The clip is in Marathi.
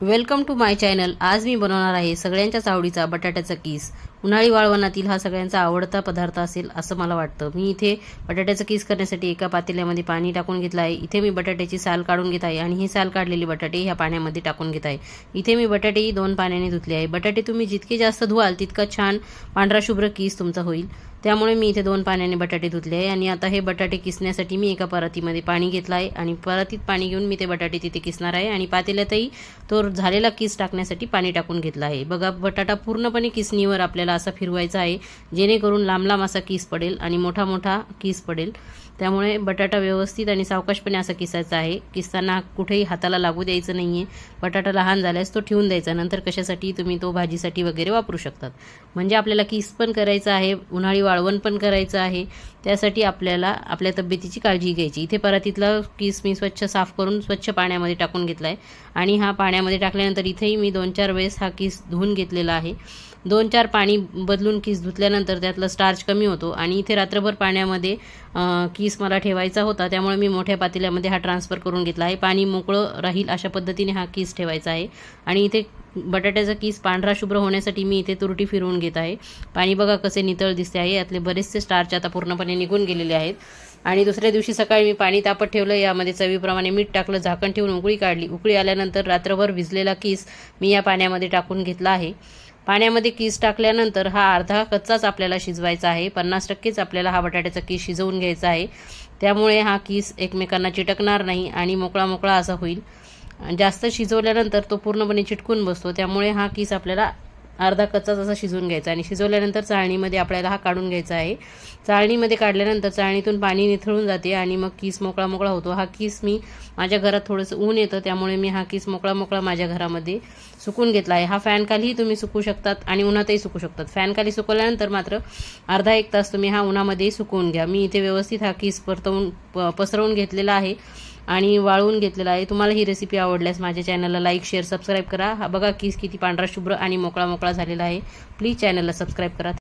Welcome to my channel. आज मी बनवणार आहे सगळ्यांच्याच आवडीचा बटाट्याचा कीस। उन्हाळी वाळवणातील हा सगळ्यांचा आवडता पदार्थ असेल असं मला वाटतं। मी इथे बटाट्याचा कीस करण्यासाठी एका पातेल्यामध्ये पाणी टाकून घेतलं आहे। इथे मी बटाट्याची साल काढून घेत आहे आणि ही साल काढलेली बटाटे ह्या पाण्यामध्ये टाकून घेत आहे। इथे मी बटाटेही 2 पाण्याने धुतले आहे। बटाटे तुम्ही जितके जास्त धुवाल तितका छान पांढरा शुभ्र कीस तुमचा होईल, त्यामुळे मी इथे 2 पाण्याने बटाटे धुतले आहे। आणि आता हे बटाटे किसण्यासाठी मी एका परातीमध्ये पाणी घेतलं आहे आणि परातीत पाणी घेऊन मी ते बटाटे तिथे किसणार आहे आणि पातेल्यातही तो झालेला कीस टाकण्यासाठी पाणी टाकून घेतलं आहे। बघा, बटाटा पूर्णपणे किसणीवर आपल्याला असा फिरवायचा आहे, जेणेकरून लांब लांब असा कीस पडेल आणि मोठा मोठा कीस पडेल। त्यामुळे बटाटा व्यवस्थित आणि सावकाशपणे असा किसायचा आहे। किसताना कुठेही हाताला लागू द्यायचं नाहीये। बटाटा लहान झाल्यास तो ठेवून द्यायचा, नंतर कशासाठी तुम्ही तो भाजीसाठी वगैरे वापरू शकतात। म्हणजे आपल्याला कीस पण करायचा आहे, उन्हाळी वाळवण पण करायचं आहे, त्यासाठी आपल्याला आपल्या तब्येतीची काळजी घ्यायची। इथे परातीतला कीस मी स्वच्छ साफ करून स्वच्छ पाण्यामध्ये टाकून घेतलाय आणि हा पाण्यामध्ये टाकल्यानंतर इथेही मी 2-4 वेळेस हा कीस धुवून घेतलेला आहे। 2-4 पाणी बदलून कीस धुतल्यानंतर त्यातला स्टार्च कमी होतो आणि इथे रात्रभर पाण्यामध्ये कीस मला ठेवायचा होता, त्यामुळे मी मोठ्या पातेल्यामध्ये हा ट्रान्सफर करून घेतला आहे। पाणी मोकळं राहील अशा पद्धतीने हा कीस ठेवायचा आहे। आणि इथे बटाट्याचा कीस पांढरा शुभ्र होण्यासाठी मी इथे तुरटी फिरवून घेत आहे। पाणी बघा कसे नितळ दिसते आहे, यातले बरेचसे स्टार्च आता पूर्णपणे निघून गेलेले आहेत। आणि दुसऱ्या दिवशी सकाळी मी पाणी तापत ठेवलं, यामध्ये चवीप्रमाणे मीठ टाकलं, झाकण ठेवून उकळी काढली। उकळी आल्यानंतर रात्रभर भिजलेला कीस मी या पाण्यामध्ये टाकून घेतला आहे। पाण्यामध्ये कीस टाकल्यानंतर हा अर्धा कच्चाच आपल्याला शिजवायचा आहे। 50%च आपल्याला हा बटाट्याचा कीस शिजवून घ्यायचा आहे, त्यामुळे हा कीस एकमेकांना चिटकणार नाही आणि मोकळा मोकळा असा होईल। जास्त शिजवल्यानंतर तो पूर्णपणे चिटकून बसतो, त्यामुळे हा कीस आपल्याला अर्धा कच्चाच असा शिजवून घ्यायचा आणि शिजवल्यानंतर चाळणीमध्ये आपल्याला हा काढून घ्यायचा आहे। चाळणीमध्ये काढल्यानंतर चाळणीतून पाणी निथळून जाते आणि मग कीस मोकळा मोकळा होतो। हा कीस मी माझ्या घरात थोडंसं ऊन येतं, त्यामुळे मी हा कीस मोकळा मोकळा माझ्या घरामध्ये सुकून घेतला आहे। हा फॅन खालीही तुम्ही सुकू शकतात आणि उन्हातही सुकू शकतात। फॅन खाली सुकवल्यानंतर मात्र अर्धा 1 तास तुम्ही हा उन्हामध्ये सुकवून घ्या। मी इथे व्यवस्थित हा कीस पसरवून घेतलेला आहे आणि वाळवून घेतलेला आहे। तुम्हाला ही रेसिपी आवडल्यास माझ्या चॅनलला लाईक, शेअर, सबस्क्राईब करा। हा बघा कीस किती पांढरा शुभ्र आणि मोकळा मोकळा झालेला आहे। प्लीज चॅनलला सबस्क्राईब करा।